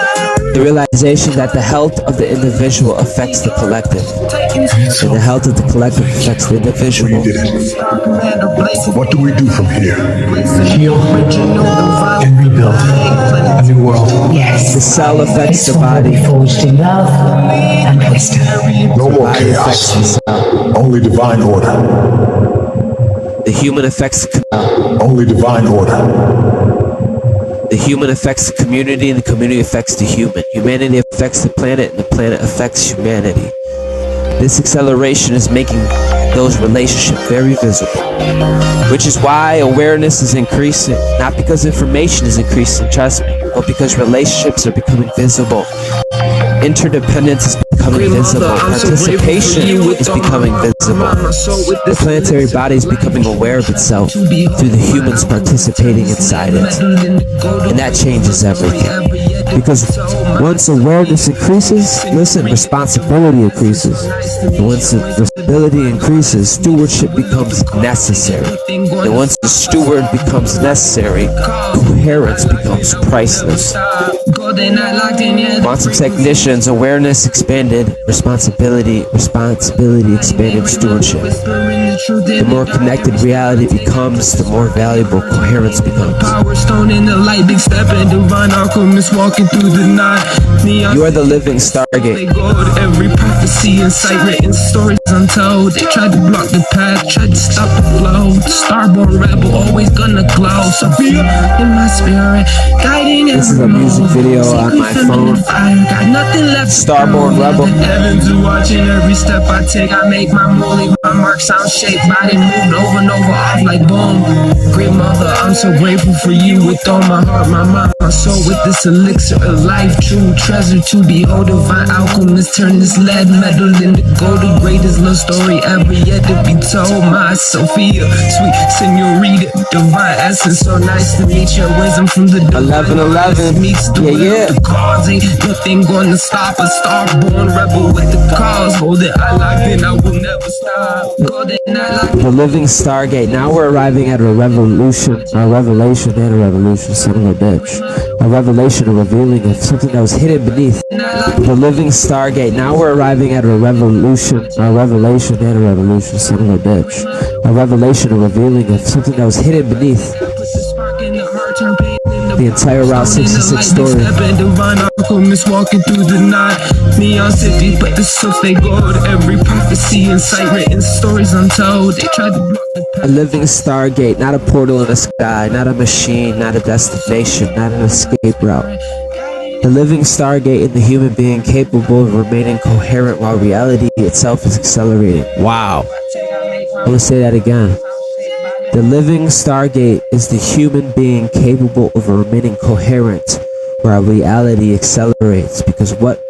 [SPEAKER 2] The realization that the health of the individual affects the collective, and the health of the collective affects the individual.
[SPEAKER 5] You did it. What do we do from here?
[SPEAKER 3] Heal and rebuild a new world.
[SPEAKER 6] Yes.
[SPEAKER 2] The cell affects the body.
[SPEAKER 6] Forged in love and wisdom.
[SPEAKER 5] No more
[SPEAKER 2] Body affects the
[SPEAKER 5] chaos.
[SPEAKER 2] cell.
[SPEAKER 5] Only divine order.
[SPEAKER 2] The human affects the
[SPEAKER 5] Only divine order.
[SPEAKER 2] The human affects the community, and the community affects the human. Humanity affects the planet, and the planet affects humanity. This acceleration is making those relationships very visible. Which is why awareness is increasing. Not because information is increasing, trust me, but because relationships are becoming visible. Interdependence is becoming visible. Participation is becoming visible. The planetary body is becoming aware of itself through the humans participating inside it. And that changes everything. Because once awareness increases, listen, responsibility increases. And once responsibility increases, stewardship becomes necessary. And once the steward becomes necessary, coherence becomes priceless. Quantum technicians, awareness expanded, responsibility expanded, stewardship. The more connected reality becomes, the more valuable coherence becomes.
[SPEAKER 4] Power stone in the light, big step and divine alchemist walking through the night.
[SPEAKER 2] You are the living stargate.
[SPEAKER 4] Every prophecy in sight, written stories untold. They tried to block the path, tried to stop the flow. Starborn rebel, always gonna glow. Sophia in my spirit, guiding.
[SPEAKER 2] This is a music video on my phone.
[SPEAKER 4] Got nothing left.
[SPEAKER 2] Starborn rebel.
[SPEAKER 4] Heavens are watching every step I take. I make my move, leave my mark, sound shake. Body moved over and over, off like boom. Great mother, I'm so grateful for you with all my heart, my mind, my soul. With this elixir of life, true treasure to behold. Divine alchemist turn this lead metal into gold. The greatest love story ever yet to be told. My Sophia, sweet senorita, divine essence, so nice to meet your wisdom from the
[SPEAKER 2] 11-11.
[SPEAKER 4] meets the the cause. Ain't nothing gonna stop a starborn rebel with the cause. Hold it, I locked in, I will never stop.
[SPEAKER 2] The living stargate. Now we're arriving at a revelation and a revolution, son of a bitch. A revelation, a revealing of something that was hidden beneath. The living stargate. Now we're arriving at a revelation and a revolution, son of a bitch. A revelation, a revealing of something that was hidden beneath the entire Route 66 story.
[SPEAKER 4] Divine alchemist walking through the night. Neon city, but the source they gold. Every prophecy in sight, written stories untold. They tried to block the path.
[SPEAKER 2] A living stargate, not a portal in the sky, not a machine, not a destination, not an escape route. The living stargate in the human being capable of remaining coherent while reality itself is accelerating. Wow. I will say that again. The living stargate is the human being capable of remaining coherent while reality accelerates. Because what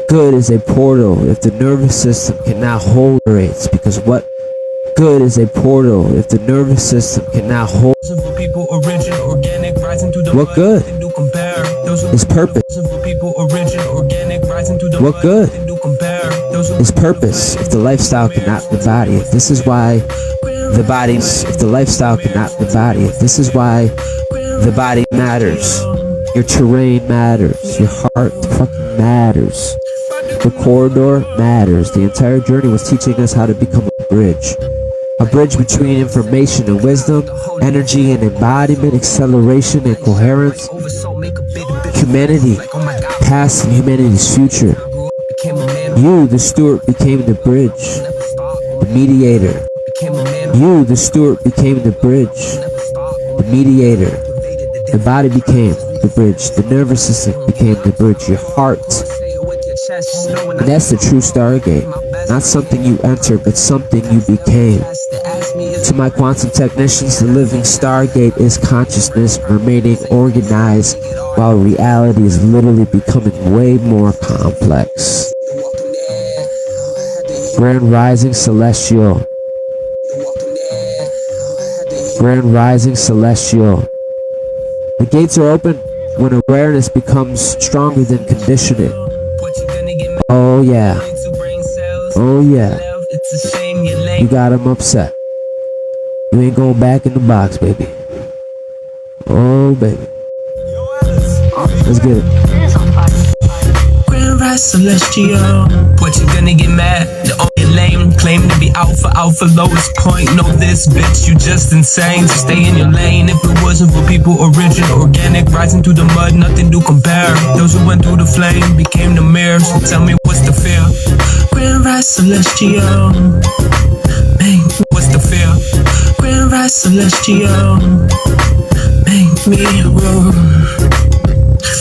[SPEAKER 2] good is a portal if the nervous system cannot hold it? Because what good is a portal if the nervous system cannot hold? What good is purpose? What good is purpose if the lifestyle cannot embody it? This is why the body's, if the lifestyle cannot embody it. This is why the body matters. Your terrain matters. Your heart fucking matters. The corridor matters. The entire journey was teaching us how to become a bridge. A bridge between information and wisdom, energy and embodiment, acceleration and coherence, humanity, past and humanity's future. You, the steward, became the bridge, the mediator. You, the steward, became the bridge, the mediator. The body became the bridge. The nervous system became the bridge. Your heart. And that's the true stargate. Not something you enter, but something you became. To my quantum technicians, the living stargate is consciousness remaining organized while reality is literally becoming way more complex. Grand Rising Celestial. Grand Rising Celestial. The gates are open when awareness becomes stronger than conditioning. Oh yeah. Oh yeah. You got him upset. You ain't going back in the box, baby. Oh baby. Let's get it.
[SPEAKER 4] Grand Rise Celestial. What you gonna get mad? The only lame claim to be alpha lowest point. Know this bitch, you just insane. So stay in your lane. If it wasn't for people original, organic, rising through the mud, nothing to compare. Those who went through the flame became the mirror. So tell me what's the fear? Grand Rise Celestial. Man, what's the fear? Grand Rise Celestial. Make me roll.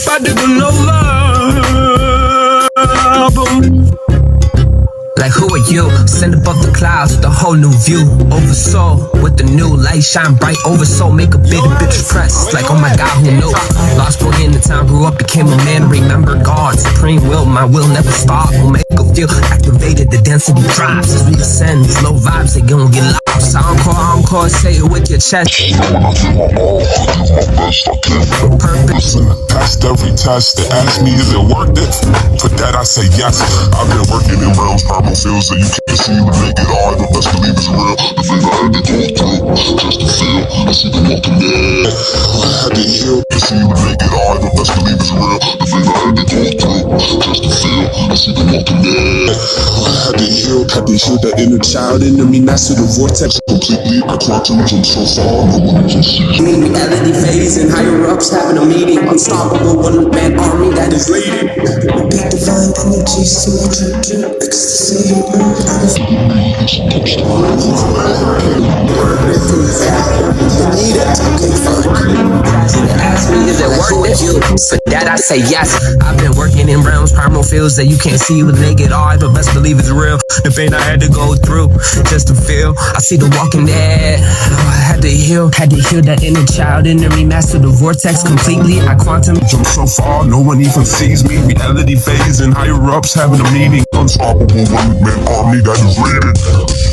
[SPEAKER 4] About to go Nova. Like who are you? Send above the clouds with a whole new view. Over soul with the new light shine bright over soul. Make a bitter bitch press. Like oh my God, who knew? Lost boy in the town, grew up, became a man. Remember God, supreme will. My will never stop. Will make a feel activated. The density drops as we ascend. Low vibes, they gon' get lost. Encore, say it with your chest. For purpose.
[SPEAKER 5] Passed every test. They ask me, is it worth it? For that I say yes. I've been working in realms, primal feels that you can't see with naked eye, but best believe it's real. The thing I had to go through, just to feel. I see them walking dead. I had to heal, to see with naked eye, but best believe it's real. The thing I had to go through, just to feel. I see them walking dead. I had to heal that inner child in me, master the vortex completely. I quantum jump so far, no one can see.
[SPEAKER 4] Reality phase and higher ups having a meeting. Unstoppable one-man army that is leading. Repeat divine energies to my trip ecstasy. Need it. Okay, fine. Ask me, is it worth it? For that I say yes. I've been working in realms, primal fields that you can't see with naked eye, but best believe it's real. The pain I had to go through just to feel. I see the walking dead. I had to heal that inner child in me, master the vortex completely. I quantum
[SPEAKER 5] jump so far, no one even sees me. Reality phase and higher ups having a meeting. Unstoppable one-man army that is leading.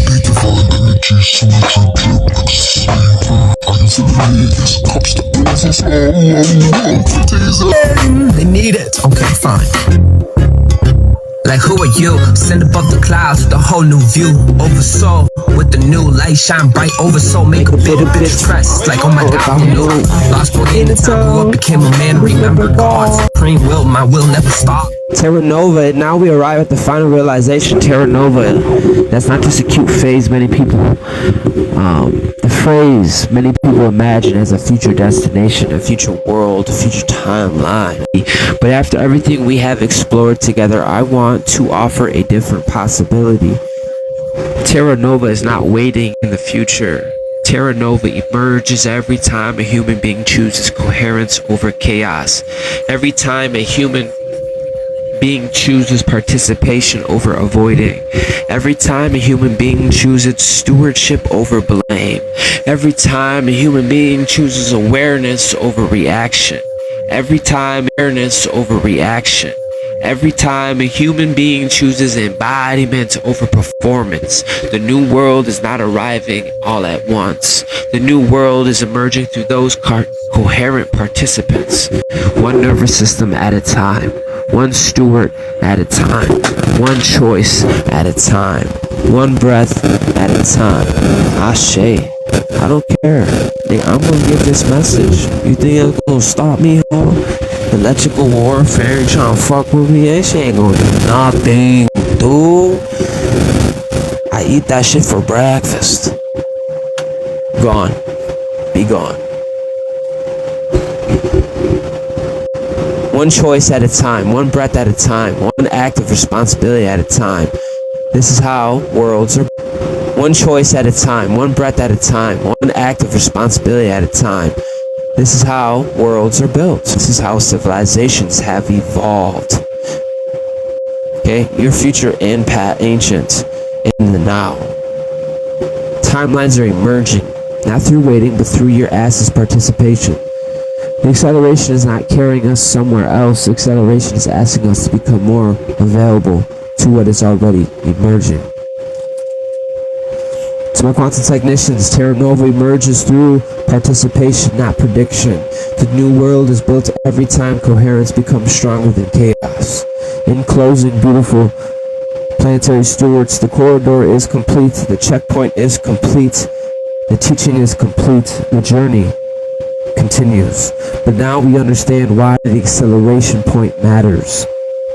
[SPEAKER 5] Big divine energies to my trip ecstasy. I can feel the cups to overflow.
[SPEAKER 4] They need it. Okay, fine. Like who are you? Send above the clouds with a whole new view. Over soul with the new light shine bright over soul. Make a bitter press. Like oh my God, who knew? Lost boy in the town, grew up, became a man. Remember God, supreme will. My will never stop.
[SPEAKER 2] Terra Nova, now we arrive at the final realization. Terra Nova, that's not just a cute phase many people, the phrase many people imagine as a future destination, a future world, a future timeline. But after everything we have explored together, I want to offer a different possibility. Terra Nova is not waiting in the future. Terra Nova emerges every time a human being chooses coherence over chaos. Every time a human being chooses participation over avoiding. Every time a human being chooses stewardship over blame. Every time a human being chooses awareness over reaction. Every time awareness over reaction. Every time a human being chooses embodiment over performance. The new world is not arriving all at once. The new world is emerging through those coherent participants. One nervous system at a time. One steward at a time. One choice at a time. One breath at a time. Ashe. I don't care. I'm gonna give this message. You think it's gonna stop me, huh? Electrical warfare, you trying to fuck with me? That shit ain't gonna do nothing, dude. I eat that shit for breakfast. Gone. Be gone. One choice at a time, one breath at a time, one act of responsibility at a time. This is how worlds are. One choice at a time, one breath at a time, one act of responsibility at a time. This is how worlds are built. This is how civilizations have evolved. Okay, your future and ancient in the now. Timelines are emerging, not through waiting, but through your ass's participation. The acceleration is not carrying us somewhere else. The acceleration is asking us to become more available to what is already emerging. To my quantum technicians, Terra Nova emerges through participation, not prediction. The new world is built every time coherence becomes stronger than chaos. In closing, beautiful planetary stewards, the corridor is complete, the checkpoint is complete, the teaching is complete, the journey continues. But now we understand why the acceleration point matters.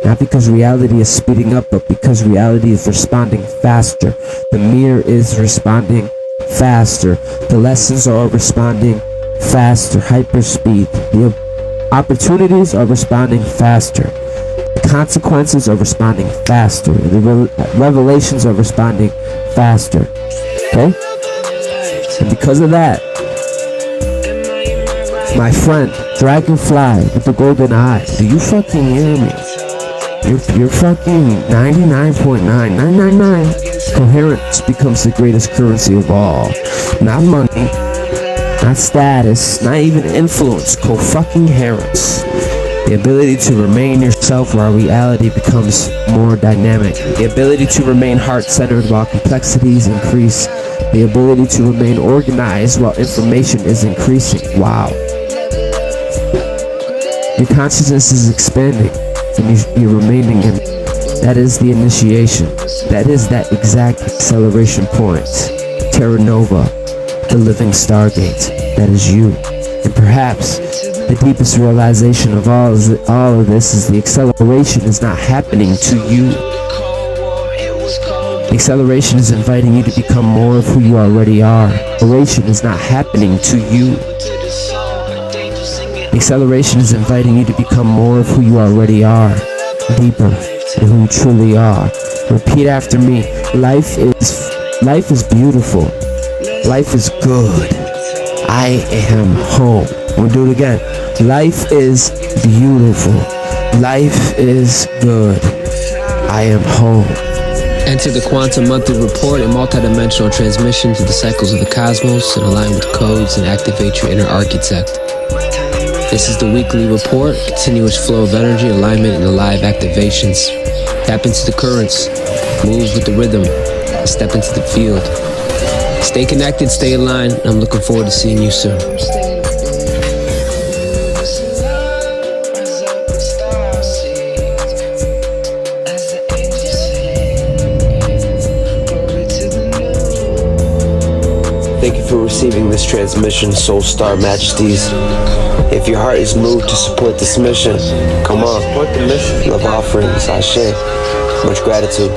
[SPEAKER 2] Not because reality is speeding up, but because reality is responding faster. The mirror is responding faster. The lessons are responding faster. Hyperspeed. The opportunities are responding faster. The consequences are responding faster. The revelations are responding faster. Okay? And because of that, my friend, Dragonfly with the golden eyes, do you fucking hear me? You're fucking 99.9999. Coherence becomes the greatest currency of all. Not money, not status, not even influence. Co-fucking-herence. The ability to remain yourself while reality becomes more dynamic. The ability to remain heart-centered while complexities increase. The ability to remain organized while information is increasing. Wow. Your consciousness is expanding and you're remaining in. That is the initiation. That is that exact acceleration point. Terra Nova, the living stargate. That is you. And perhaps the deepest realization of all of this is the acceleration is not happening to you. The acceleration is inviting you to become more of who you already are. Acceleration is not happening to you. The acceleration is inviting you to become more of who you already are. Deeper than who you truly are. Repeat after me. Life is beautiful. Life is good. I am home. We'll do it again. Life is beautiful. Life is good. I am home.
[SPEAKER 7] Enter the Quantum Monthly Report, a multidimensional transmission to the cycles of the cosmos and align with codes and activate your inner architect. This is the weekly report, continuous flow of energy, alignment, and alive activations. Tap into the currents, move with the rhythm, and step into the field. Stay connected, stay aligned, and I'm looking forward to seeing you soon.
[SPEAKER 2] Thank you for receiving this transmission, Soul Star Majesties. If your heart is moved to support this mission, come on. Support the mission. Love offerings, I share. Much gratitude.